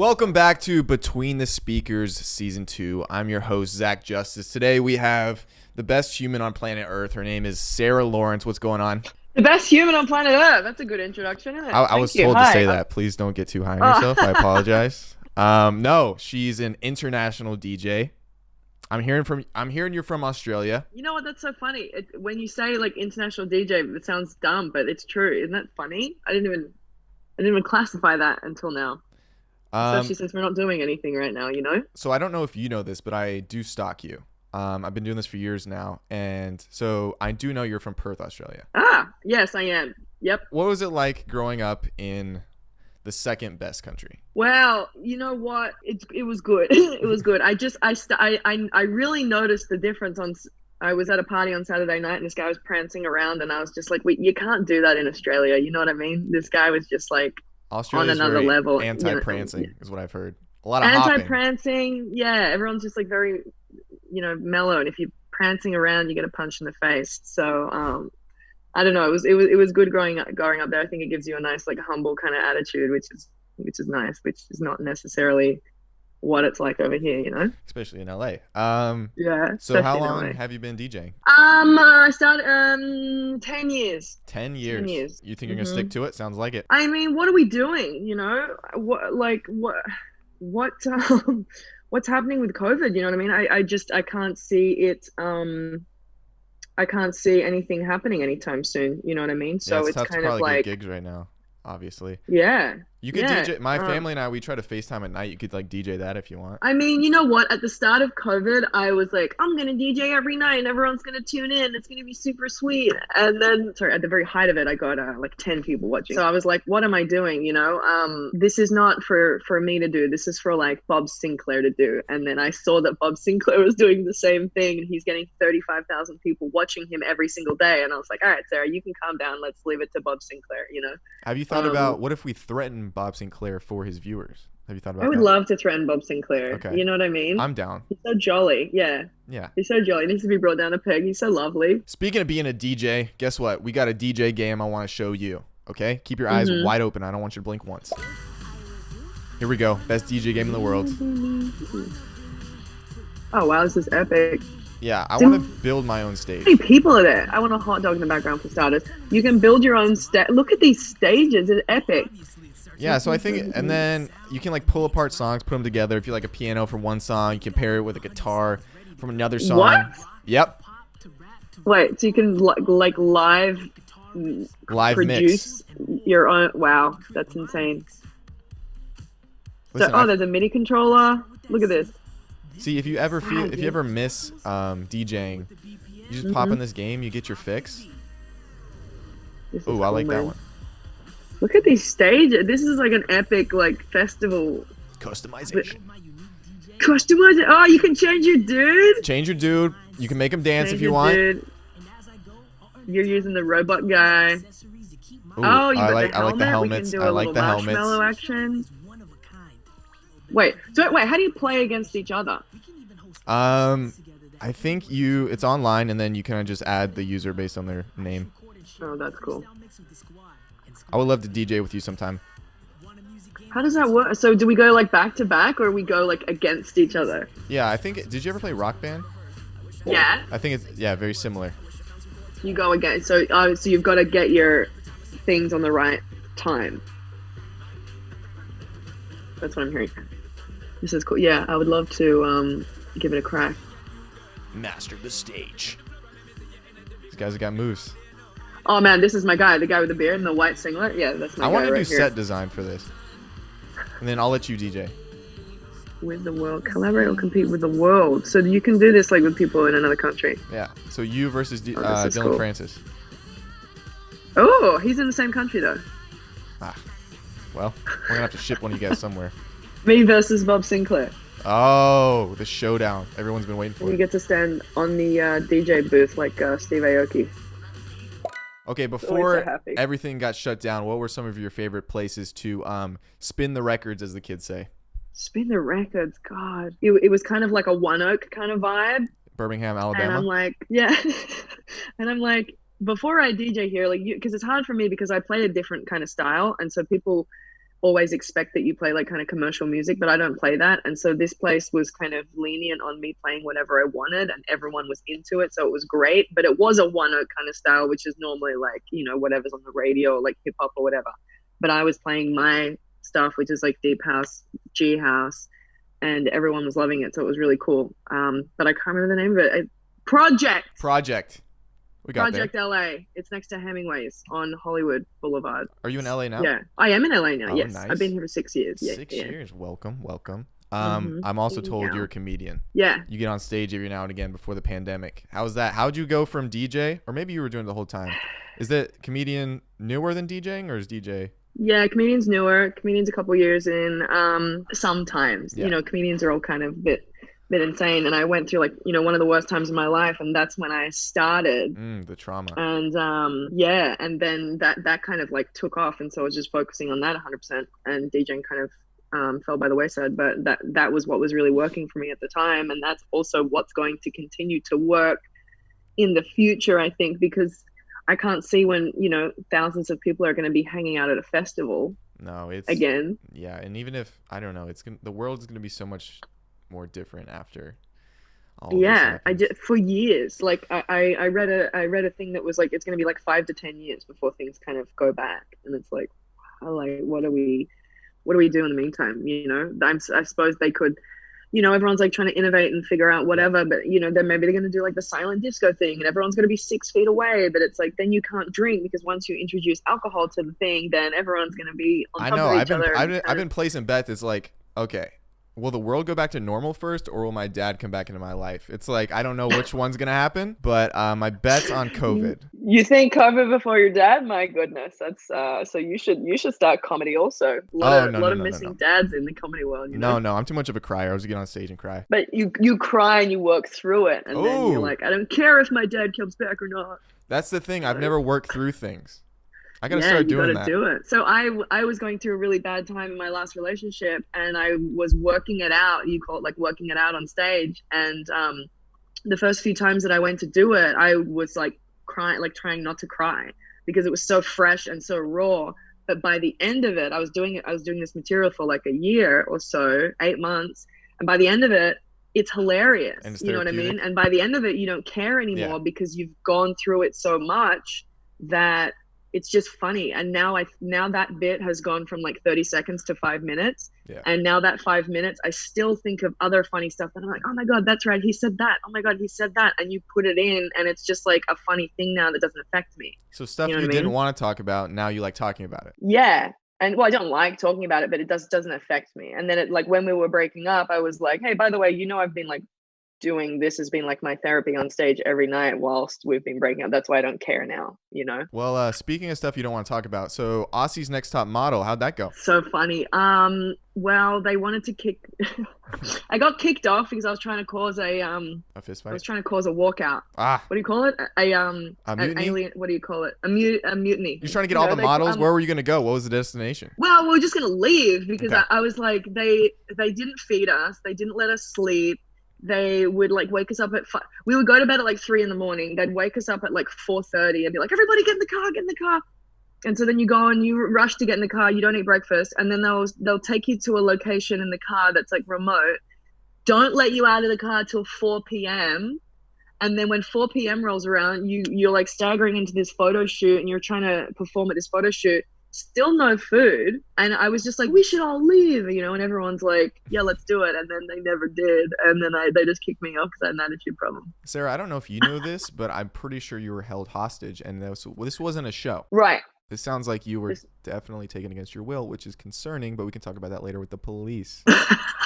Welcome back to Between the Speakers Season 2. I'm your host, Zach Justice. Today we have the best human on planet Earth. Her name is Sarah Lawrence. What's going on? The best human on planet Earth. That's a good introduction, isn't it? I was told to say that. Please don't get too high on yourself. I apologize. No, she's an international DJ. I'm hearing you're from Australia. You know what? That's so funny. When you say like international DJ, it sounds dumb, but it's true. Isn't that funny? I didn't even classify that until now. Especially since we're not doing anything right now, you know? So I don't know if you know this, but I do stalk you. I've been doing this for years now, and so I do know you're from Perth, Australia. Yes, I am. Yep. What was it like growing up in the second best country? Well, you know what? It was good. It was good. I really noticed the difference I was at a party on Saturday night, and this guy was prancing around, and I was just like, you can't do that in Australia. You know what I mean? This guy was just like, Australia's on another level. Anti-prancing is what I've heard. A lot of anti-prancing, yeah. Everyone's just like very, mellow. And if you're prancing around, you get a punch in the face. So I don't know. It was good growing up there. I think it gives you a nice like humble kind of attitude, which is nice, which is not necessarily what it's like over here, especially in LA. Yeah. So how long have you been DJing? I started 10 years. 10 years. 10 years. You think you're gonna stick to it? Sounds like it. I mean, what are we doing? What's happening with COVID? You know what I mean? I can't see it. I can't see anything happening anytime soon. You know what I mean? So it's kind of like get gigs right now. Obviously. Yeah. You could DJ. My family and I, we try to FaceTime at night. You could like DJ that if you want. I mean, you know what? At the start of COVID, I was like, I'm going to DJ every night and everyone's going to tune in. It's going to be super sweet. And then, at the very height of it, I got like 10 people watching. So I was like, what am I doing? This is not for me to do. This is for like Bob Sinclair to do. And then I saw that Bob Sinclair was doing the same thing. And he's getting 35,000 people watching him every single day. And I was like, all right, Sarah, you can calm down. Let's leave it to Bob Sinclair, Have you thought about what if we threaten Bob Sinclair for his viewers? Have you thought about that? I would love to threaten Bob Sinclair. Okay. You know what I mean? I'm down. He's so jolly. Yeah. Yeah. He's so jolly. He needs to be brought down a peg. He's so lovely. Speaking of being a DJ, guess what? We got a DJ game I want to show you. Okay? Keep your eyes wide open. I don't want you to blink once. Here we go. Best DJ game in the world. Oh, wow. This is epic. Yeah, I want to build my own stage. How many people are there? I want a hot dog in the background for starters. You can build your own stage. Look at these stages. It's epic. Yeah, so I think, and then you can like pull apart songs, put them together. If you like a piano from one song, you can pair it with a guitar from another song. What? Yep. Wait, so you can like live produce mix your own? Wow, that's insane. Listen, there's a MIDI controller. Look at this. See, if you ever miss DJing, you just pop in this game, you get your fix. Oh, I like that one. Look at these stages. This is like an epic like festival. Customization. Oh, you can change your dude. Change your dude. You can make him dance if you want. Dude. You're using the robot guy. Ooh, I like the helmets. I like the helmets. Marshmallow action. Wait, how do you play against each other? I think it's online, and then you kind of just add the user based on their name. Oh, that's cool. I would love to DJ with you sometime. How does that work? So do we go like back to back, or we go like against each other? Yeah, I think. Did you ever play Rock Band? Yeah. I think it's very similar. You go against. So you've got to get your things on the right time. That's what I'm hearing. This is cool. Yeah, I would love to give it a crack. Master the stage. These guys have got moves. Oh man, this is my guy, the guy with the beard and the white singlet. Yeah, that's my guy. I want to do here. set design for this, and then I'll let you DJ. With the world, collaborate or compete with the world. So you can do this like with people in another country. Yeah. So you versus Dylan cool. Francis. Oh, he's in the same country though. Well, we're gonna have to ship one of you guys somewhere. Me versus Bob Sinclair. Oh, the showdown. Everyone's been waiting for it. You get to stand on the DJ booth like Steve Aoki. Okay, before everything got shut down, what were some of your favorite places to spin the records, as the kids say? Spin the records, God. It was kind of like a One Oak kind of vibe. Birmingham, Alabama. And I'm like, yeah. And I'm like, before I DJ here, like, because it's hard for me because I play a different kind of style, and so people always expect that you play like kind of commercial music, but I don't play that. And so this place was kind of lenient on me playing whatever I wanted, and everyone was into it. So it was great, but it was a one note kind of style, which is normally like, you know, whatever's on the radio, like hip hop or whatever. But I was playing my stuff, which is like deep house, G house, and everyone was loving it. So it was really cool. But I can't remember the name of it. Project. We got Project there. LA. It's next to Hemingway's on Hollywood Boulevard. Are you in LA now? Yeah, I am in LA now. Oh, yes, nice. I've been here for 6 years. 6 years. Welcome. I'm also told you're a comedian. Yeah. You get on stage every now and again before the pandemic. How's that? How'd you go from DJ, or maybe you were doing it the whole time? Is that comedian newer than DJing, or is DJ? Yeah, comedian's newer. Comedian's a couple years in. Sometimes, you know, comedians are all kind of a bit insane, and I went through like, you know, one of the worst times of my life, and that's when I started. The trauma. And and then that kind of like took off, and so I was just focusing on that 100%, and DJing kind of fell by the wayside. But that was what was really working for me at the time, and that's also what's going to continue to work in the future, I think, because I can't see when, you know, thousands of people are going to be hanging out at a festival. No, it's again. Yeah, and even if I don't know, the world is going to be so much more different after all for years, like I read a thing that was like it's going to be like 5 to 10 years before things kind of go back, and it's like, what do we do in the meantime? You know, I suppose they could, you know, everyone's like trying to innovate and figure out whatever, but you know, then maybe they're going to do like the silent disco thing, and everyone's going to be 6 feet away, but it's like then you can't drink, because once you introduce alcohol to the thing, then everyone's going to be on top of each other. I've been placing bets. It's like, okay, will the world go back to normal first, or will my dad come back into my life? It's like, I don't know which one's going to happen, but my bet's on COVID. You think COVID before your dad? My goodness. That's so you should start comedy also. A lot of missing dads in the comedy world. You know? No, I'm too much of a crier. I was get on stage and cry. But you cry and you work through it, and then you're like, I don't care if my dad comes back or not. That's the thing. I've never worked through things. I gotta start doing that. Do it. So I was going through a really bad time in my last relationship, and I was working it out. You call it like working it out on stage. And the first few times that I went to do it, I was like crying, like trying not to cry, because it was so fresh and so raw. But by the end of it, I was doing this material for like a year or so, 8 months, and by the end of it, it's hilarious. You know what I mean? And by the end of it, you don't care anymore because you've gone through it so much that it's just funny. And now that bit has gone from like 30 seconds to 5 minutes. Yeah. And now that 5 minutes, I still think of other funny stuff that I'm like, oh my God, that's right. He said that. Oh my God, he said that. And you put it in, and it's just like a funny thing now that doesn't affect me. So stuff you didn't want to talk about, now you like talking about it. Yeah. And well, I don't like talking about it, but it doesn't affect me. And then it, like when we were breaking up, I was like, hey, by the way, you know, I've been like doing this has been like my therapy on stage every night whilst we've been breaking up. That's why I don't care now, you know? Well, speaking of stuff you don't want to talk about, so Aussie's Next Top Model, how'd that go? So funny. Well, they wanted to kick I got kicked off because I was trying to cause a fist fight. I was trying to cause a walkout. What do you call it? A mutiny? An alien, what do you call it? A mutiny. You're trying to get all the models. Where were you going to go? What was the destination? Well, we were just going to leave because I was like, they didn't feed us. They didn't let us sleep. They would like wake us up at 5. We would go to bed at like 3 a.m. They'd wake us up at like 4:30 and be like, everybody get in the car. And so then you go and you rush to get in the car. You don't eat breakfast. And then they'll take you to a location in the car that's like remote. Don't let you out of the car till 4 p.m. And then when 4 p.m. rolls around, you're like staggering into this photo shoot, and you're trying to perform at this photo shoot. Still no food. And I was just like, we should all leave, you know, and everyone's like, yeah, let's do it. And then they never did. And then they just kicked me off because I had an attitude problem. Sarah, I don't know if you know this, but I'm pretty sure you were held hostage, and this wasn't a show. Right. This sounds like you were definitely taken against your will, which is concerning, but we can talk about that later with the police.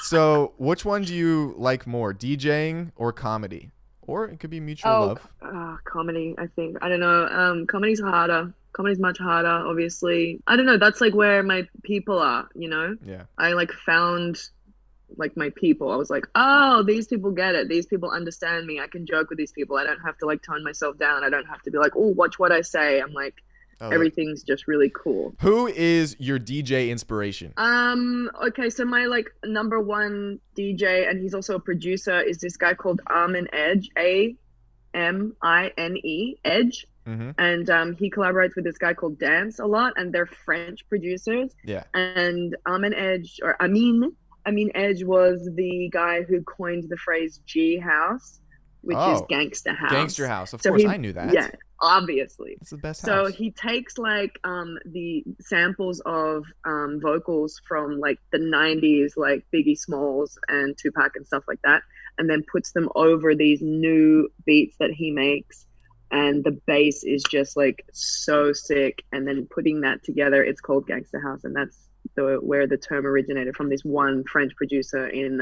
So which one do you like more, DJing or comedy? Or it could be mutual love. Comedy, I think. I don't know. Comedy's harder. Comedy's much harder, obviously. I don't know. That's like where my people are, you know? Yeah. I like found like my people. I was like, oh, these people get it. These people understand me. I can joke with these people. I don't have to like tone myself down. I don't have to be like, oh, watch what I say. I'm like, everything's just really cool. Who is your DJ inspiration? Okay, so my like number one DJ, and he's also a producer, is this guy called Armin Edge, Amine Edge. Mm-hmm. And he collaborates with this guy called Dance a lot, and they're French producers. Yeah. And Amin Edge was the guy who coined the phrase G House, which is Oh, gangster Gangster house. House. Of So course, he, I knew yeah, that. obviously. It's the best So house. he takes like the samples of vocals from like the 90s, like Biggie Smalls and Tupac and stuff like that, and then puts them over these new beats that he makes. And the bass is just like so sick. And then putting that together, it's called Gangster House, and that's where the term originated from. This one French producer in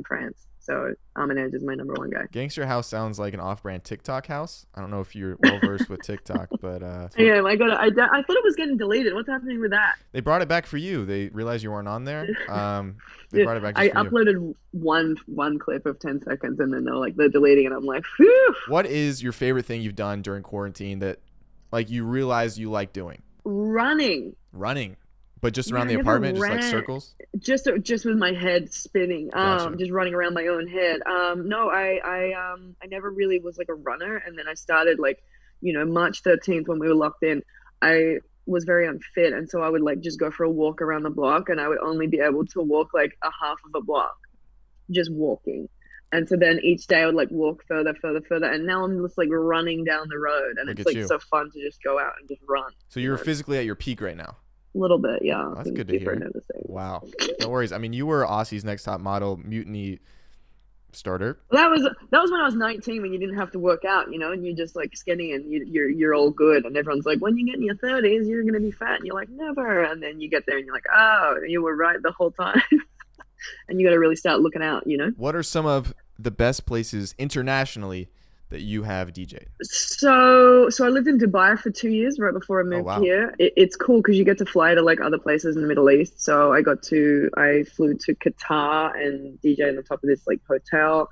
France. So Armin Edge is my number one guy. Gangster House sounds like an off-brand TikTok house. I don't know if you're well versed with TikTok, but Yeah, I got it. I thought it was getting deleted. What's happening with that? they brought it back for you. They realized you weren't on there. They Dude, brought it back I just for you. uploaded one clip of 10 seconds, and then they're deleting it. I'm like, phew. What is your favorite thing you've done during quarantine that, like, you realize you like doing? Running. Running, but just Yeah, around I the never apartment, just like ran. circles. Just with my head spinning, Gotcha. just running around my own head. No, I never really was like a runner, and then I started like, March 13th when we were locked in. I was very unfit, and so I would like just go for a walk around the block, and I would only be able to walk like a half of a block, just walking. And so then each day I would like walk further, further, further, and now I'm just like running down the road, and Look it's at like you. so fun to just go out and just run. So you're physically at your peak right now. A little bit, yeah. Oh, that's good to Deeper hear. into the thing. Wow. No worries. I mean, you were Aussie's Next Top Model Mutiny starter. That was when I was 19, when you didn't have to work out, and you're just like skinny, and you're all good, and everyone's like, when you get in your 30s, you're gonna be fat, and you're like, never. And then you get there, and you're like, oh, you were right the whole time. And you got to really start looking out. What are some of the best places internationally that you have DJ'd? So I lived in Dubai for 2 years right before I moved wow. here. It's cool because you get to fly to like other places in the Middle East. So I flew to Qatar and DJ on the top of this like hotel.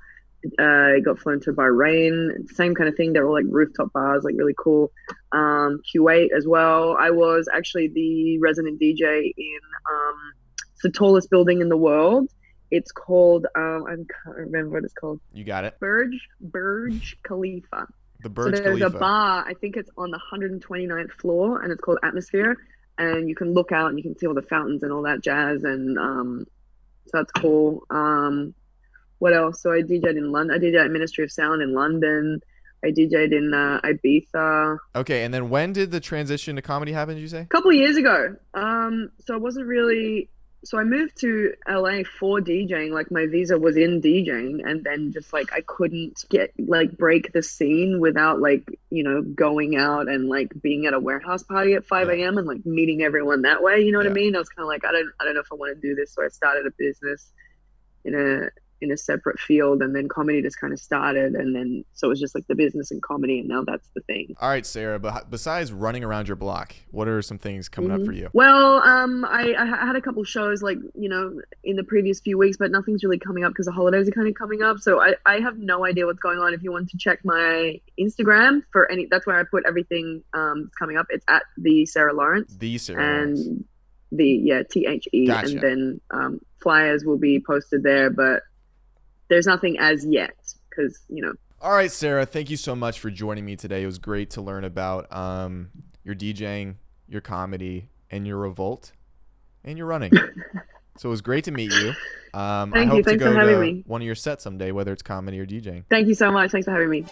I got flown to Bahrain, same kind of thing. They're all like rooftop bars, like really cool. Kuwait as well. I was actually the resident DJ in it's the tallest building in the world. It's called I can't remember what it's called. You got it. Burj Khalifa. The Burj So there's Khalifa. a bar, I think it's on the 129th floor, and it's called Atmosphere. And you can look out and you can see all the fountains and all that jazz. And so that's cool. What else? So I DJ'd in London. I DJ'd at Ministry of Sound in London. I DJ'd in Ibiza. Okay, and then when did the transition to comedy happen, did you say? A couple of years ago. So I wasn't really. So I moved to LA for DJing. Like my visa was in DJing, and then just like I couldn't break the scene without going out and like being at a warehouse party at 5 a.m. and like meeting everyone that way. You know what I mean? I was kind of like, I don't know if I want to do this. So I started a business in a separate field, and then comedy just kind of started, and then so it was just like the business and comedy, and now that's the thing. All right, Sarah, but besides running around your block, what are some things coming up for you? Well, I had a couple shows like in the previous few weeks, but nothing's really coming up because the holidays are kind of coming up, so I have no idea what's going on. If you want to check my Instagram for that's where I put everything coming up. It's at the Sarah Lawrence. The Sarah Lawrence. And THE. Gotcha. And then flyers will be posted there, but there's nothing as yet because All right, Sarah, thank you so much for joining me today. It was great to learn about your DJing, your comedy, and your revolt, and your running. So it was great to meet you. I hope to go to one of your sets someday, whether it's comedy or DJing. Thank you so much. Thanks for having me.